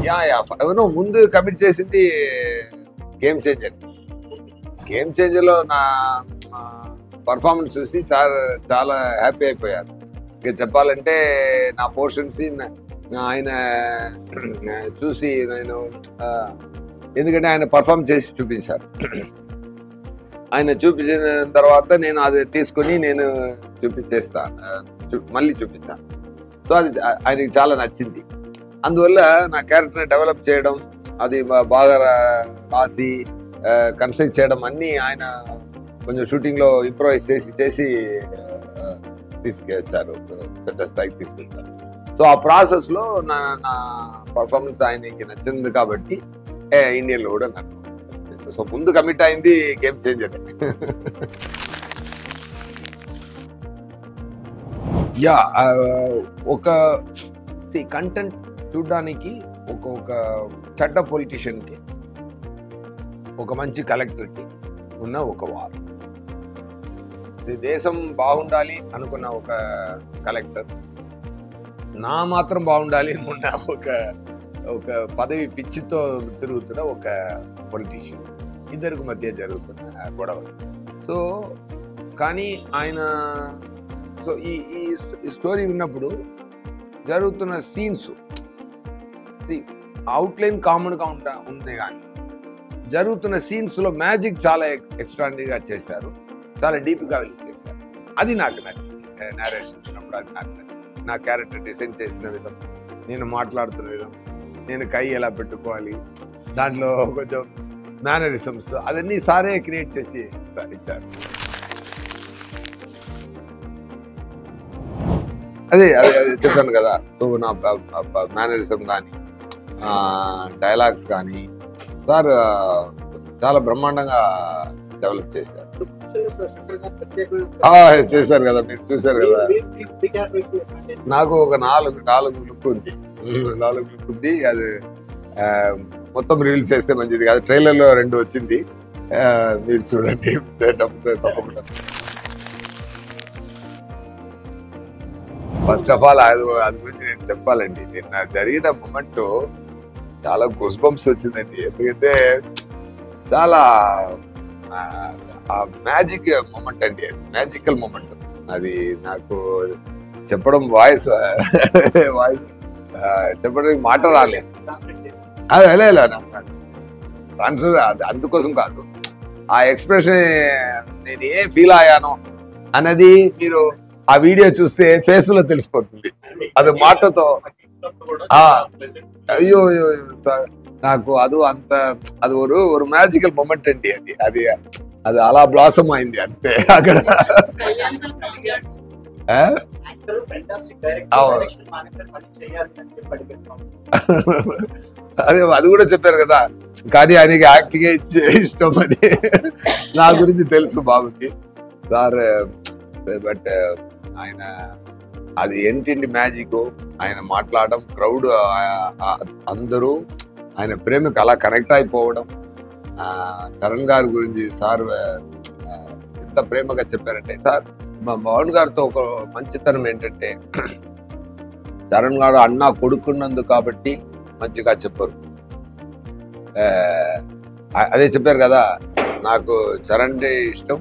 Yeah yeah అవును ముందు commit చేసింది గేమ్ చేంజర్. గేమ్ చేంజర్ లో నా పర్ఫార్మెన్స్ చూసి చాలా హ్యాపీ అయిపోయారు. ఇక చెప్పాలంటే నా పోర్షన్స్ ఆయన చూసి నేను ఎందుకంటే ఆయన పర్ఫార్మ్ చేసి చూపించారు. ఆయన చూపించిన తర్వాత నేను అది తీసుకుని నేను మళ్ళీ చూపిస్తాను. సో అది ఆయనకి చాలా నచ్చింది. అందువల్ల నా క్యారెక్టర్ని డెవలప్ చేయడం, అది బాగా రాసి కన్స్ట్రక్ట్ చేయడం అన్నీ ఆయన కొంచెం షూటింగ్లో ఇంప్రూవైజ్ చేసి తీసుకెళ్తారు, పెద్ద స్థాయికి తీసుకెళ్తారు. సో ఆ ప్రాసెస్లో నా పర్ఫార్మెన్స్ ఆయనకి నచ్చింది కాబట్టి ఇండియన్లో కూడా నాకు. సో ముందు కమిట్ అయింది గేమ్ చేంజర్. యా ఒక కంటెంట్ చూడడానికి ఒక చెడ్డ పొలిటీషియన్కి, ఒక మంచి కలెక్టర్కి ఉన్న ఒక వార్. దేశం బాగుండాలి అనుకున్న ఒక కలెక్టర్, నా మాత్రం బాగుండాలి అనుకున్న ఒక పదవి పిచ్చితో తిరుగుతున్న ఒక పొలిటీషియన్, ఇద్దరికి మధ్య జరుగుతున్న గొడవ. సో కానీ ఆయన సో ఈ స్టోరీ విన్నప్పుడు జరుగుతున్న సీన్స్ అవుట్లైన్ కామన్గా ఉంది, కానీ జరుగుతున్న సీన్స్లో మ్యాజిక్ చాలా ఎక్స్ట్రాడినరీగా చేశారు, చాలా డీప్గా వెళ్ళి చేశారు. అది నాకు నచ్చింది. నేరేషన్ ఇచ్చినప్పుడు అది నాకు నచ్చింది. నా క్యారెక్టర్ డిజైన్ చేసిన విధం, నేను మాట్లాడుతున్న విధం, నేను కై ఎలా పెట్టుకోవాలి, దాంట్లో కొంచెం మేనరిజమ్స్ అవన్నీ సారే క్రియేట్ చేసి ఇచ్చారు. అదే చెప్పాను కదా. సో నా మేనరిజం కానీ డైలాగ్స్ కానీ సార్ చాలా బ్రహ్మాండంగా డెవలప్ చేశారు. చేశారు కదా, మీరు చూశారు కదా. నాకు ఒక నాలుగు లుక్ ఉంది. అది మొత్తం రివీల్ చేస్తే మంచిది కాదు. ట్రైలర్లో 2 వచ్చింది, మీరు చూడండి తప్పకుండా. ఫస్ట్ ఆఫ్ ఆల్ అది గురించి నేను చెప్పాలండి. నిన్న జరిగిన మూమెంట్ చాలా గూస్ బంప్స్ వచ్చిందండి. ఎందుకంటే చాలా మ్యాజిక్ మూమెంట్ అండి, అది మ్యాజికల్ మూమెంట్. అది నాకు చెప్పడం వాయిస్ చెప్పడానికి మాట రాలేదు. అదే ఆన్సర్ అందుకోసం కాదు, ఆ ఎక్స్ప్రెషన్ నేను ఏం ఫీల్ అయ్యానో అన్నది మీరు ఆ వీడియో చూస్తే ఫేస్ లో తెలిసిపోతుంది. అది మాటతో అయ్యో సార్ నాకు అది ఒక మ్యాజికల్ మూమెంట్ అండి. అది అలా బ్లాసమ్ అయింది అంతే అక్కడ. అది కూడా చెప్పారు కదా, కానీ ఆయనకి యాక్టింగ్ ఇష్టం అని నా గురించి తెలుసు బాబుకి సార్. బట్ ఆయన అది ఏంటి మ్యాజిక్, ఆయన మాట్లాడడం, క్రౌడ్ అందరూ ఆయన ప్రేమకు అలా కనెక్ట్ అయిపోవడం. చరణ్ గారి గురించి సార్ ఎంత ప్రేమగా చెప్పారంటే, సార్ మా మోహన్ గారితో ఒక మంచితనం ఏంటంటే, చరణ్ గారు అన్న కొడుకున్నందుకు కాబట్టి మంచిగా చెప్పరు. అదే చెప్పారు కదా, నాకు చరణ్ ఇష్టం,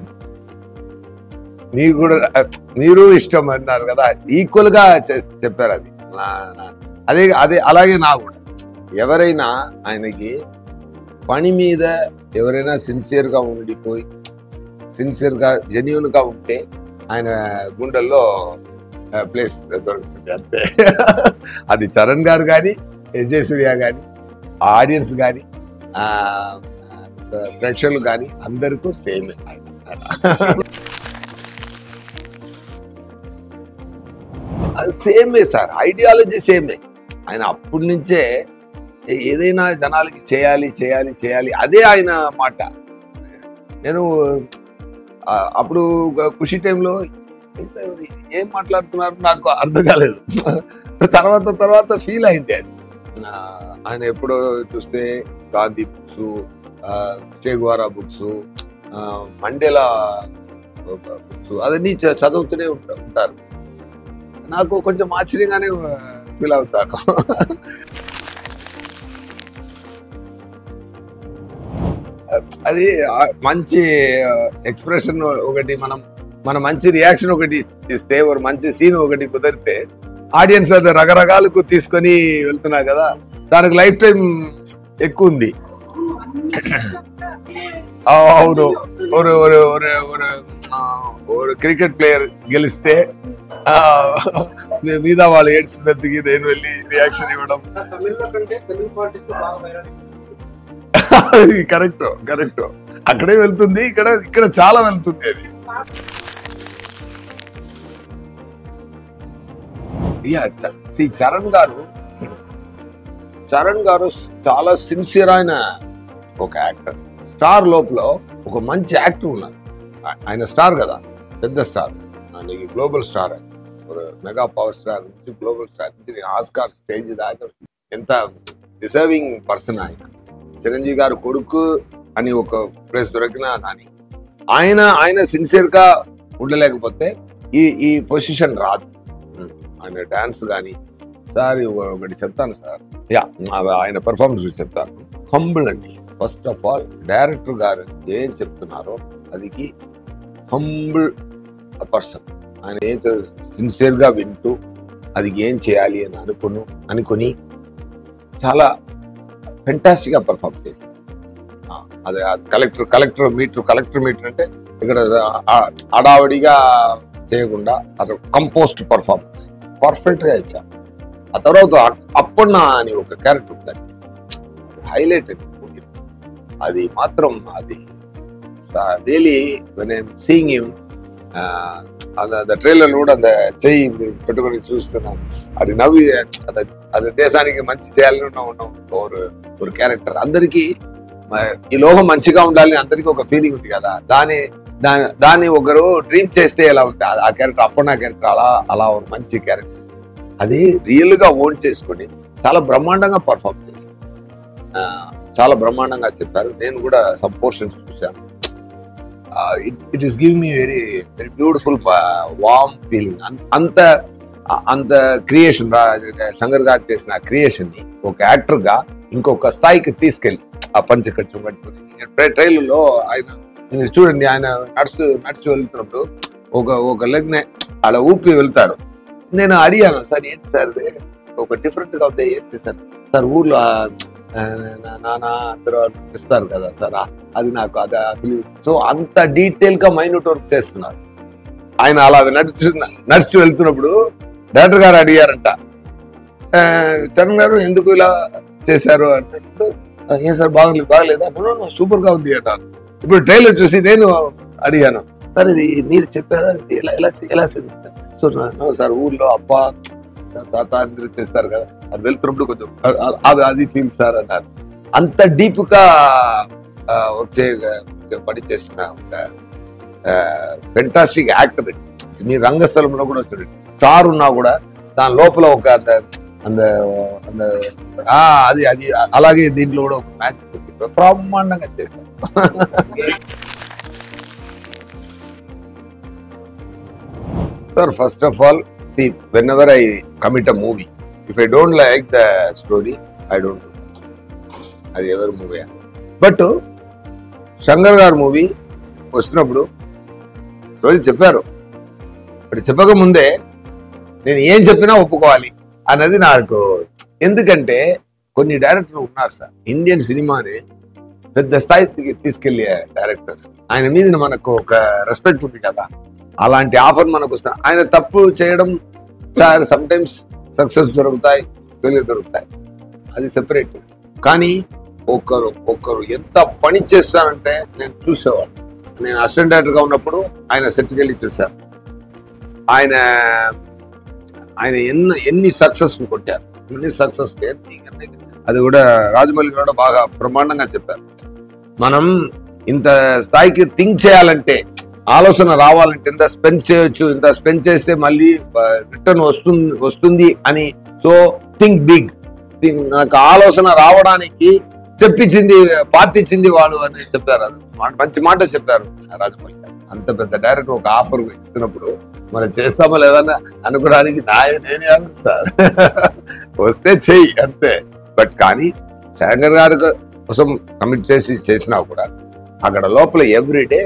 మీరు ఇష్టం అన్నారు కదా, ఈక్వల్ గా చెప్పారు. అదే అలాగే నా కూడా ఎవరైనా ఆయనకి పని మీద ఎవరైనా సిన్సియర్గా ఉండిపోయి సిన్సియర్గా జెన్యూన్గా ఉంటే ఆయన గుండెల్లో ప్లేస్ దొరుకుతుంది అంతే. అది చరణ్ గారు కానీ, విజయ్ సూర్య కానీ, ఆడియన్స్ కానీ, ప్రేక్షకులు కానీ అందరికీ సేమే. సేమే సార్, ఐడియాలజీ సేమే. ఆయన అప్పటి నుంచే ఏదైనా జనాలకి చేయాలి అదే ఆయన మాట. నేను అప్పుడు ఖుషి టైంలో ఏం మాట్లాడుతున్నారు నాకు అర్థం కాలేదు. తర్వాత ఫీల్ అయింది అది. ఆయన ఎప్పుడో చూస్తే గాంధీ బుక్స్, చే గువారా బుక్స్, మండేలా బుక్స్ అవన్నీ చదువుతూనే ఉంటారు. నాకు కొంచెం ఆశ్చర్యంగానే ఫీల్ అవుతాను. అది మంచి ఎక్స్ప్రెషన్ ఒకటి, మన మంచి రియాక్షన్ ఒకటి ఇస్తే, ఒక మంచి సీన్ ఒకటి కుదిరితే ఆడియన్స్ అది రకరకాలకు తీసుకొని వెళ్తున్నారు కదా, దానికి లైఫ్ టైం ఎక్కువ ఉంది. అవును, ஒரு క్రికెట్ ప్లేయర్ గెలిస్తే మీద వాళ్ళు ఏడ్చినందుకు నేను వెళ్ళి రియాక్షన్ ఇవ్వడం. కరెక్ట్ కరెక్ట్, అక్కడే వెళ్తుంది, ఇక్కడ చాలా వెళ్తుంది అది. చరణ్ గారు చాలా సిన్సియర్ అయిన ఒక యాక్టర్. స్టార్ లోపల ఒక మంచి యాక్టర్ ఉన్నారు. ఆయన స్టార్ కదా, పెద్ద స్టార్, ఆయనకి global star, mega power star నుంచి గ్లోబల్ స్టార్ నుంచి ఆస్కార్ స్టేజ్ దాకా ఎంత డిజర్వింగ్ పర్సన్ ఆయన. చిరంజీవి గారు కొడుకు అని ఒక ప్లేస్ దొరికినా కానీ ఆయన సిన్సియర్ గా ఉండలేకపోతే ఈ పొజిషన్ రాదు. ఆయన డాన్స్ కానీ, సార్ ఒకటి చెప్తాను సార్, ఆయన పెర్ఫార్మెన్స్ చెప్తాను. హంబుల్ అండి. ఫస్ట్ ఆఫ్ ఆల్ డైరెక్టర్ గారు ఏం చెప్తున్నారో అదికి హంబుల్ పర్సన్. ఆయన ఏం సిన్సియర్ గా వింటూ అది ఏం చేయాలి అని అనుకుని చాలా ఫెంటాస్టిక్ గా పర్ఫార్మ్ చేశారు. అదే కలెక్టర్ మీటర్ అంటే ఇక్కడ అడావడిగా చేయకుండా అది కంపోస్ట్ పర్ఫార్మెన్స్ పర్ఫెక్ట్ గా ఇచ్చారు. ఆ తర్వాత అప్పన్న అని ఒక క్యారెక్టర్ ఉందండి, హైలైటెడ్. అది మాత్రం అది really when I'm seeing him, அந்த ట్రైలర్ కూడా అంత చెయ్యి పెట్టుకొని చూస్తున్నాను. అది నవ్వి అది దేశానికి మంచి చేయాలని ఉన్న ఒక క్యారెక్టర్. అందరికీ ఈ లోకం మంచిగా ఉండాలని అందరికీ ఒక ఫీలింగ్ ఉంది కదా, దాన్ని ఒకరు డ్రీమ్ చేస్తే ఎలా ఉంటుంది ఆ క్యారెక్టర్. అప్పన్న క్యారెక్టర్ అలా ఒక మంచి క్యారెక్టర్. అది రియల్ గా ఓన్ చేసుకుని చాలా బ్రహ్మాండంగా పర్ఫార్మ్ చేశారు, చాలా బ్రహ్మాండంగా చెప్పారు. నేను కూడా సమ్ పోర్షన్స్ చూశాను. It is give me very very beautiful warm feeling. అంత క్రియేషన్, శంకర్ గారు చేసిన క్రియేషన్ ని ఒక యాక్టర్ గా ఇంకొక స్థాయికి తీసుకెళ్ళి ఆ పంచకట్టు పట్టుకుని ట్రైలర్లో ఆయన చూడండి, ఆయన నడుచు వెళ్తున్నప్పుడు ఒక లెగ్ నే అలా ఊపి వెళ్తారు. నేను అడిగాను, సార్ ఏంటి సార్ ఒక డిఫరెంట్ గా ఉంది, ఏంటి సార్ ఊర్లో నాన్న అందరూ ఇస్తారు కదా సార్, అది నాకు అది. సో అంత డీటెయిల్ గా మైన్యూట్ వర్క్ చేస్తున్నారు ఆయన. అలా నడిచి వెళ్తున్నప్పుడు డైరెక్టర్ గారు అడిగారంట, చరణ్ గారు ఎందుకు ఇలా చేశారు అన్నప్పుడు, ఏం సార్ బాగలేదా? సూపర్ గా ఉంది అన్నారు. ఇప్పుడు ట్రైలర్ చూసి నేను అడిగాను, సార్ ఇది మీరు చెప్పారా, ఎలా సో సార్ ఊర్లో అప్ప తాత అందరూ చేస్తారు కదా, అది వెళ్తున్నప్పుడు కొంచెం అది ఫీల్ సార్ అన్నారు. అంత డీప్ గా వచ్చే పని చేసిన ఒక ఫెంటాస్టిక్ యాక్టర్. మీ రంగస్థలంలో కూడా చూడండి, స్టార్ ఉన్నా కూడా దాని లోపల ఒక అది అలాగే దీంట్లో కూడా ఒక మ్యాచ్ బ్రహ్మాండంగా చేస్తారు. Sir first of all, see, whenever I commit a movie, if I don't like the story, I don't do it. అది ఎవరి మూవీ. బట్ శంకర్ గారు మూవీ వచ్చినప్పుడు రోజు చెప్పారు, ఇప్పుడు చెప్పక ముందే నేను ఏం చెప్పినా ఒప్పుకోవాలి అన్నది నాకు. ఎందుకంటే కొన్ని డైరెక్టర్లు ఉన్నారు సార్, ఇండియన్ సినిమాని పెద్ద స్థాయికి తీసుకెళ్లే డైరెక్టర్స్. ఆయన మీద మనకు ఒక రెస్పెక్ట్ ఉంది కదా, అలాంటి ఆఫర్ మనకు వస్తుంది. ఆయన తప్పు చేయడం సార్, సమ్ టైమ్స్ సక్సెస్ దొరుకుతాయి, ఫెయిల్యూర్ దొరుకుతాయి, అది సెపరేట్. కానీ ఒకరు ఎంత పని చేస్తారంటే నేను చూసేవాడు. నేను అసిస్టెంట్ డైరెక్టర్ గా ఉన్నప్పుడు ఆయన సెట్కి వెళ్ళి చూశాను. ఆయన ఎన్ని సక్సెస్ కొట్టారు, ఎన్ని సక్సెస్. అది కూడా రాజమౌళి కూడా బాగా బ్రహ్మాండంగా చెప్పారు. మనం ఇంత స్థాయికి థింక్ చేయాలంటే, ఆలోచన రావాలంటే ఇంత స్పెండ్ చేయొచ్చు, ఇంత స్పెండ్ చేస్తే మళ్ళీ రిటర్న్ వస్తుంది అని. So think big. నాకు ఆలోచన రావడానికి స్టెప్ ఇచ్చింది, పార్టీ ఇచ్చింది వాళ్ళు అని చెప్పారు. అది మంచి మాట చెప్పారు రాజమౌళి గారు. అంత పెద్ద డైరెక్టర్ ఒక ఆఫర్ ఇస్తున్నప్పుడు మనం చేస్తామో లేదన్నా అనుకోవడానికి నేనే ఆఫర్ సార్, వస్తే చెయ్యి అంతే. బట్ కానీ శంకర్ గారి కోసం కమిట్ చేసినా కూడా అక్కడ లోపల ఎవ్రీడే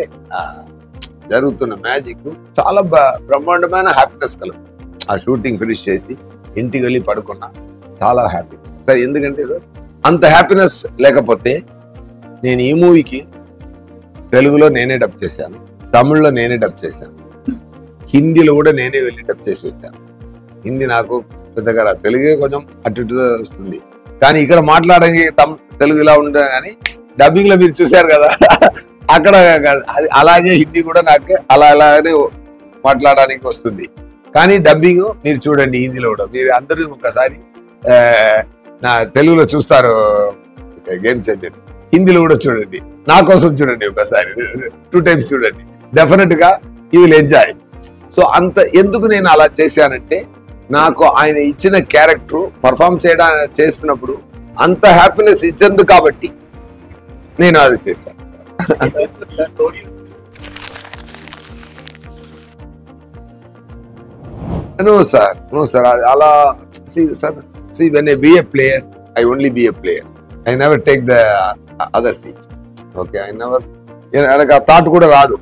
జరుగుతున్న మ్యాజిక్ చాలా బ్రహ్మాండమైన హ్యాపీనెస్ కలదు. ఆ షూటింగ్ ఫినిష్ చేసి ఇంటికి వెళ్ళి పడుకున్నా చాలా హ్యాపీనెస్ సార్. ఎందుకంటే సార్ అంత హ్యాపీనెస్ లేకపోతే నేను ఈ మూవీకి తెలుగులో నేనే డబ్ చేశాను, తమిళ్లో నేనే డబ్ చేశాను, హిందీలో కూడా నేనే వెళ్ళి డబ్ చేసి వచ్చాను. హిందీ నాకు పెద్దగా తెలుగే కొంచెం అటు ఇటు వస్తుంది, కానీ ఇక్కడ మాట్లాడడానికి తెలుగు ఇలా ఉండదు. కానీ డబ్బింగ్ లో మీరు చూశారు కదా అక్కడ అలాగే హిందీ కూడా నాకు అలానే మాట్లాడడానికి వస్తుంది. కానీ డబ్బింగ్ మీరు చూడండి హిందీలో కూడా. మీరు అందరూ ఒకసారి నా తెలుగులో చూస్తారు గేమ్ చేంజర్, హిందీలో కూడా చూడండి, నా కోసం చూడండి ఒకసారి, 2 times చూడండి, డెఫినెట్ గా యూ విల్ ఎంజాయ్. సో అంత ఎందుకు నేను అలా చేశానంటే నాకు ఆయన ఇచ్చిన క్యారెక్టర్ పర్ఫామ్ చేస్తున్నప్పుడు అంత హ్యాపీనెస్ ఇచ్చింది కాబట్టి నేను అది చేశాను. No sir, అలా see when I be a player, I only be a player. I never take the other seat. Okay, నాకు ఆ థాట్ కూడా రాదు.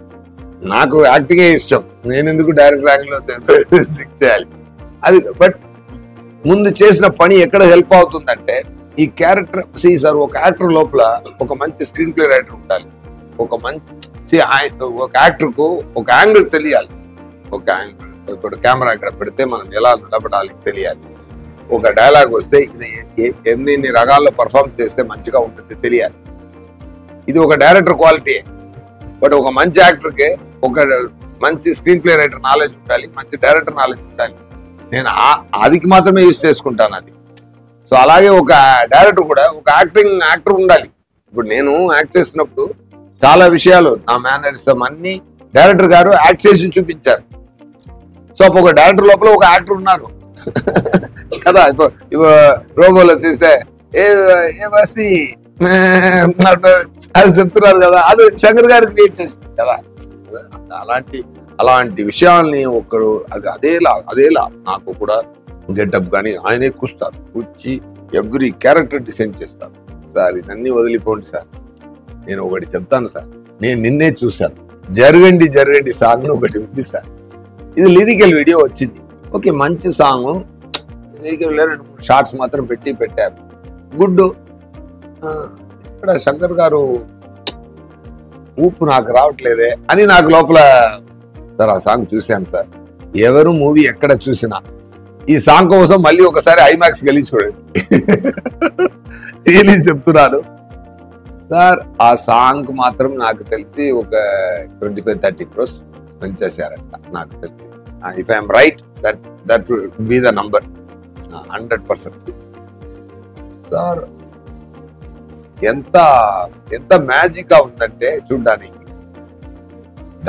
నాకు యాక్టింగే ఇష్టం, నేను ఎందుకు డైరెక్ట్ ర్యాంక్ లో చేయాలి అది. బట్ ముందు చేసిన పని ఎక్కడ హెల్ప్ అవుతుందంటే ఈ క్యారెక్టర్ సార్, ఒక యాక్టర్ లోపల ఒక మంచి స్క్రీన్ ప్లే రైటర్ ఉండాలి, ఒక యాక్టర్ కు ఒక యాంగిల్ తెలియాలి, ఒక యాంగిల్ ఇప్పుడు కెమెరా ఇక్కడ పెడితే మనం ఎలా నిలబడాలి తెలియాలి, ఒక డైలాగ్ వస్తే ఇది ఎన్ని రకాల్లో పర్ఫామ్ చేస్తే మంచిగా ఉంటుంది తెలియాలి. ఇది ఒక డైరెక్టర్ క్వాలిటీ. బట్ ఒక మంచి యాక్టర్కి ఒక మంచి స్క్రీన్ ప్లే రైటర్ నాలెడ్జ్ ఉండాలి, మంచి డైరెక్టర్ నాలెడ్జ్ ఉండాలి. నేను అదికి మాత్రమే యూజ్ చేసుకుంటాను అది. సో అలాగే ఒక డైరెక్టర్ కూడా ఒక యాక్టర్ ఉండాలి. ఇప్పుడు నేను యాక్ట్ చేసినప్పుడు చాలా విషయాలు నా మేనరిజం అన్ని డైరెక్టర్ గారు యాక్ట్ చేసి చూపించారు. సో ఒక డైరెక్టర్ లోపల ఒక యాక్టర్ ఉన్నారు కదా. ఇప్పుడు రోబోలో తీస్తే ఏ బస్సి అది చెప్తున్నారు కదా, అది శంకర్ గారు క్రియేట్ చేస్తుంది కదా. అలాంటి విషయాల్ని ఒకరు అదేలా నాకు కూడా గెటప్ కానీ ఆయనే కూర్చి ఎవ్రీ క్యారెక్టర్ డిసైన్ చేస్తారు. సార్ ఇదన్నీ వదిలిపోండి సార్, నేను ఒకటి చెప్తాను సార్, నేను నిన్నే చూశాను, జరగండి సాంగ్ ఒకటి ఉంది సార్. ఇది లిరికల్ వీడియో వచ్చింది, ఓకే మంచి సాంగ్, లిరికల్ 2-3 షార్ట్స్ మాత్రం పెట్టారు, గుడ్. ఇక్కడ శంకర్ గారు ఊపు నాకు రావట్లేదే అని నాకు లోపల సార్ ఆ సాంగ్ చూశాను సార్. ఎవరు మూవీ ఎక్కడ చూసినా ఈ సాంగ్ కోసం మళ్ళీ ఒకసారి ఐమాక్స్ వెళ్ళి చూడండి చెప్తున్నాను సార్. ఆ సాంగ్ మాత్రం నాకు తెలిసి ఒక 25-30 crores స్పెండ్ చేశారంట నాకు తెలిసి. If I'm right that will be the number 100%. Sir ఎంత మ్యాజిక్ గా ఉందంటే చూడ్డానికి,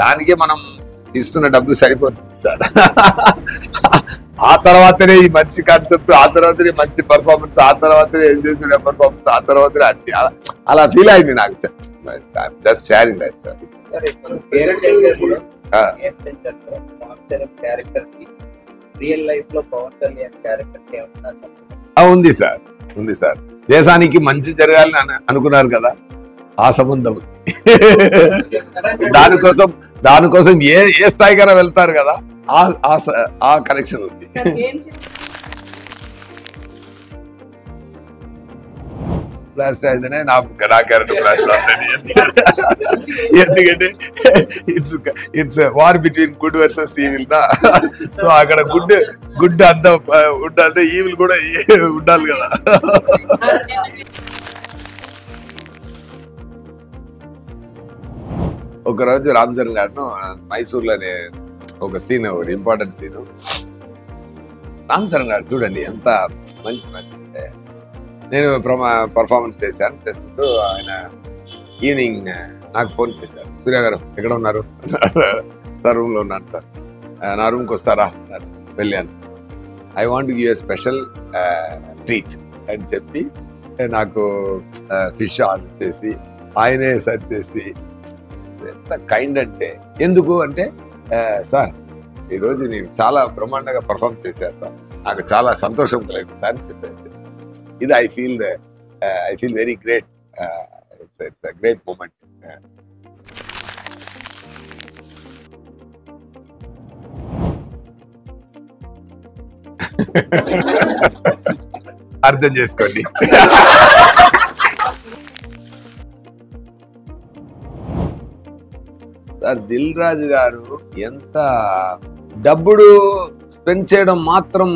దానికే మనం ఇస్తున్న డబ్బు సరిపోతుంది సార్. ఆ తర్వాతనే ఈ మంచి కాన్సెప్ట్, ఆ తర్వాతనే మంచి పర్ఫార్మెన్స్, ఆ తర్వాతనే చేసిన పర్ఫార్మెన్స్, ఆ తర్వాతనే అన్ని అలా ఫీల్ అయింది నాకు. Just sharing that sir. ఉంది సార్. దేశానికి మంచి జరగాలని అనుకున్నారు కదా, ఆ సంబంధం దానికోసం ఏ స్థాయికైనా వెళ్తారు కదా, ఆ కనెక్షన్ ఉంది. ఫ్లాష్ అయితేనే నా క్యారెక్టర్ ఫ్లాష్ అవుతుంది. ఎందుకంటే it's war between good versus evil దా. సో అక్కడ గుడ్ అంతా ఉండాలంటే ఈవిల్ కూడా ఉండాలి కదా. ఒకరోజు రామ్ చరణ్ గారు మైసూర్లోనే ఒక సీన్, ఒక ఇంపార్టెంట్ సీన్. రామ్ చరణ్ గారు చూడండి ఎంత మంచి మనిషి అంటే, నేను పర్ఫార్మెన్స్ చేస్తూ ఆయన ఈవినింగ్ నాకు ఫోన్ చేశారు, సూర్య గారు ఎక్కడ ఉన్నారు? సార్ రూమ్లో ఉన్నాను సార్, నా రూమ్కి వస్తారా? వెళ్ళాను. I want give a special treat అని చెప్పి నాకు ఫిష్ ఆర్డర్ చేసి ఆయనే సర్వ్ చేసి, ఎంత కైండ్ అంటే. ఎందుకు అంటే సార్ ఈరోజు మీరు చాలా బ్రహ్మాండంగా పర్ఫార్మ్ చేశారు సార్, నాకు చాలా సంతోషం కలిగింది సార్ చెప్పారు. ఇది I feel very great. It's a great moment. అర్థం చేసుకోండి. సార్ దిల్ రాజు గారు ఎంత డబ్బుడు స్పెండ్ చేయడం మాత్రం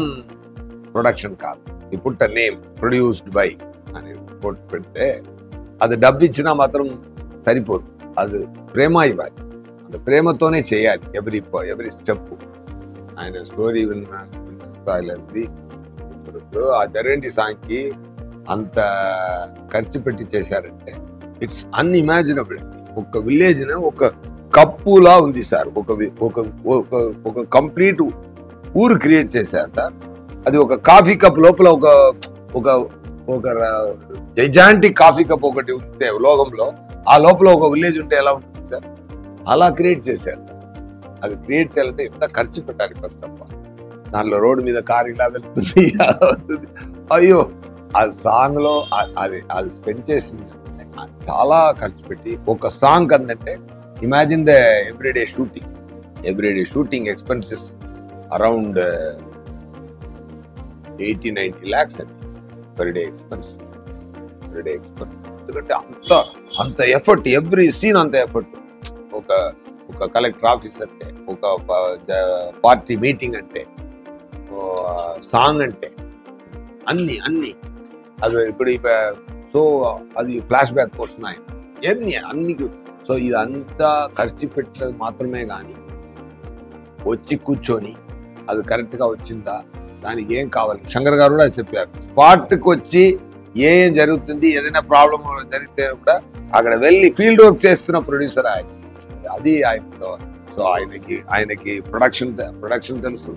ప్రొడక్షన్ కాదు. ఇప్పుడు నేమ్ ప్రొడ్యూస్డ్ బై అని కోట్ పెడితే అది డబ్బు ఇచ్చినా మాత్రం సరిపోదు, అది ప్రేమ ఇవ్వాలి, అది ప్రేమతోనే చేయాలి ఎవ్రీ స్టెప్. ఆయన స్టోరీ విన్నది ఇప్పుడు ఆ జరేంటి సాంగ్కి అంత ఖర్చు పెట్టి చేశారంటే ఇట్స్ అన్ఇమాజినబుల్. ఒక విలేజ్ ఒక కప్పులా ఉంది సార్, ఒక కంప్లీట్ ఊరు క్రియేట్ చేశారు సార్. అది ఒక కాఫీ కప్ లోపల ఒక జైజాంటిక్ కాఫీ కప్ ఒకటి ఉంటే లోకంలో, ఆ లోపల ఒక విలేజ్ ఉంటే ఎలా ఉంటుంది సార్? అలా క్రియేట్ చేశారు సార్. అది క్రియేట్ చేయాలంటే ఎంత ఖర్చు పెట్టాలి ఫస్ట్ ఆఫ్ ఆల్. దాంట్లో రోడ్డు మీద కారు ఇలా వెళ్తుంది, అయ్యో ఆ సాంగ్ లో అది స్పెండ్ చేసింది చాలా ఖర్చు పెట్టి ఒక సాంగ్ అందంటే imagine the everyday shooting expenses around 80-90 lakhs అండి పర్ డే ఎక్స్పెన్స్. ఎందుకంటే అంత ఎఫర్ట్, ఎవ్రీ సీన్ అంత ఎఫర్ట్. ఒక కలెక్టర్ ఆఫీస్ అంటే, ఒక పార్టీ మీటింగ్ అంటే, సాంగ్ అంటే అన్ని అది ఇప్పుడు సో అది ఫ్లాష్ బ్యాక్ పోర్షన్ అన్ని. సో ఇదంతా ఖర్చు పెట్టేది మాత్రమే కానీ వచ్చి కూర్చొని అది కరెక్ట్గా వచ్చిందా, దానికి ఏం కావాలి శంకర్ గారు కూడా చెప్పారు. స్పాట్కి వచ్చి ఏం జరుగుతుంది, ఏదైనా ప్రాబ్లం జరిగితే కూడా అక్కడ వెళ్ళి ఫీల్డ్ వర్క్ చేస్తున్న ప్రొడ్యూసర్ ఆయన. అది ఆయనతో. సో ఆయనకి ప్రొడక్షన్ తెలుసు,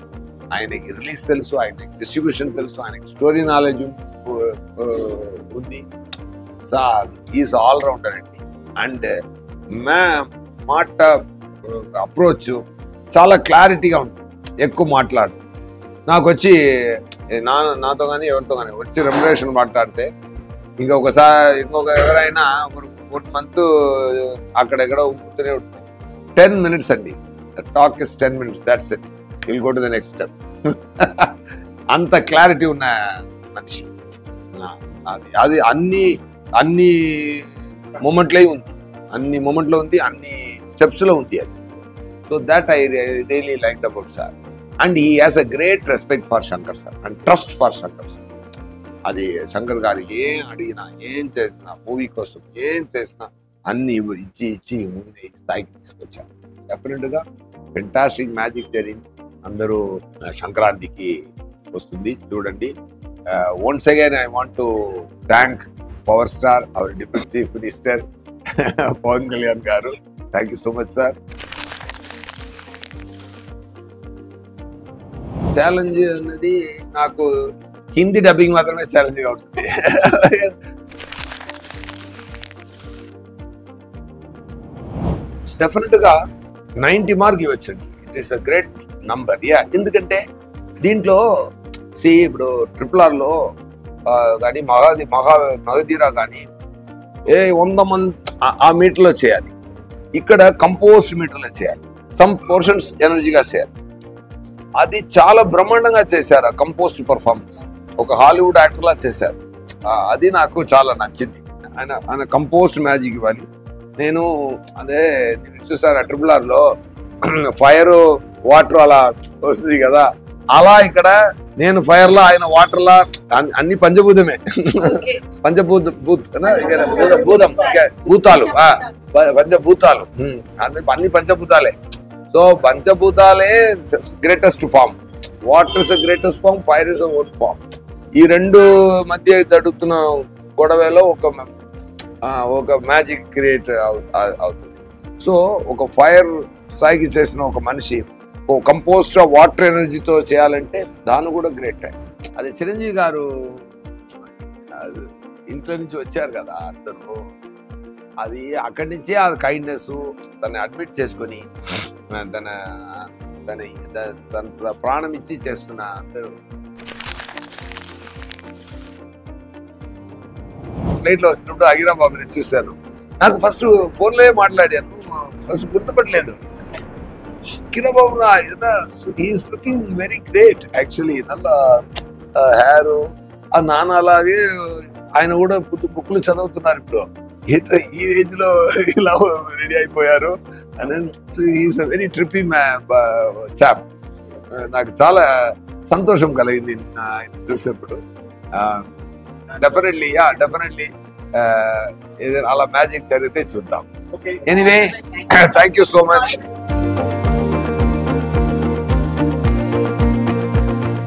ఆయనకి రిలీజ్ తెలుసు, ఆయనకి డిస్ట్రిబ్యూషన్ తెలుసు, ఆయనకి స్టోరీ నాలెడ్జ్ ఉంది. ఈజ్ ఆల్ రౌండర్ అండి. అండ్ మాట అప్రోచ్ చాలా క్లారిటీగా ఉంటుంది, ఎక్కువ మాట్లాడు. నాకు వచ్చి నాతో కానీ ఎవరితో కానీ వచ్చి రెమ్యునరేషన్ మాట్లాడితే ఇంకొక ఎవరైనా ఒక మంత్ అక్కడెక్కడో ఉంటూనే ఉంటుంది. 10 minutes అండి, talk is 10 minutes, that's it, will go to the next step. అంత క్లారిటీ ఉన్న మనిషి. అది అన్ని మూమెంట్లో ఉంది, అన్ని స్టెప్స్లో ఉంది అది. So that I really liked about sir. And he has a great respect for Shankar sir and trust for Shankar sir. అది శంకర్ గారు ఏం అడిగినా, ఏం చేసినా, మూవీ కోసం ఏం చేసినా అన్ని ఇచ్చి మూవీ స్థాయికి తీసుకొచ్చారు. డెఫినెట్గా ఫెంటాస్టిక్ మ్యాజిక్ జరిగింది. అందరూ సంక్రాంతికి వస్తుంది చూడండి. Once again I want to thank power star, our deputy chief minister Pawan Kalyan garu. Thank you so much sir. Challenge అనేది నాకు హిందీ డబ్బింగ్ మాత్రమే ఛాలెంజ్గా ఉంటుంది. డెఫినెట్గా 90 మార్క్ ఇవ్వచ్చండి. It is a great number. ఎందుకంటే దీంట్లో ఇప్పుడు RRRలో కానీ మగధీరా కానీ 100 మంది ఆ మీటర్లో చేయాలి, ఇక్కడ కంపోజ్డ్ మీటర్లో చేయాలి, సమ్ పోర్షన్స్ ఎనర్జీగా చేయాలి. అది చాలా బ్రహ్మాండంగా చేశారు. ఆ కంపోజ్డ్ పర్ఫార్మెన్స్ ఒక హాలీవుడ్ యాక్టర్లా చేశారు. అది నాకు చాలా నచ్చింది. ఆయన కంపోజ్డ్ మ్యాజిక్ ఇవ్వాలి. నేను చూసాను RRRలో ఫైర్ వాటర్ అలా వస్తుంది కదా, అలా ఇక్కడ నేను ఫైర్ లా, ఆయన వాటర్ లా, అన్ని పంచభూతమే. పంచభూతాలు అన్ని పంచభూతాలే. సో పంచభూతాలే greatest form. Water is greatest form, fire is own form. ఈ రెండు మధ్య జరుగుతున్న గొడవలో ఒక మ్యాజిక్ క్రియేట్ అవుతుంది. సో ఒక ఫైర్ స్థాయికి చేసిన ఒక మనిషి కంపోస్ట్ వాటర్ ఎనర్జీతో చేయాలంటే దాన్ని కూడా గ్రేట్. అది చిరంజీవి గారు ఇంట్లో నుంచి వచ్చారు కదా అందరూ, అది అక్కడి నుంచే ఆ కైండ్నెస్ తను అడ్మిట్ చేసుకొని తన ప్రాణం ఇచ్చి చేస్తున్న అందరూ. ఫ్లైట్లో వస్తున్నప్పుడు అగిరా బాబుని చూశాను. నాకు ఫస్ట్ ఫోన్లో మాట్లాడాను, ఫస్ట్ గుర్తుపట్టలేదు. Kirababu is looking very great actually. నల్ల హెయిర్, ఆ నాన్నలాగే ఆయన కూడా బుక్లు చదువుతున్నారు ఇప్పుడు. ఈ ఏజ్ లో ఇలా రెడీ అయిపోయారు. Is a very trippy chap. నాకు చాలా సంతోషం కలిగింది చూసేప్పుడు. డెఫినెట్లీ ఏదైనా అలా మ్యాజిక్ జరిగితే చూద్దాం. Anyway, thank you so much.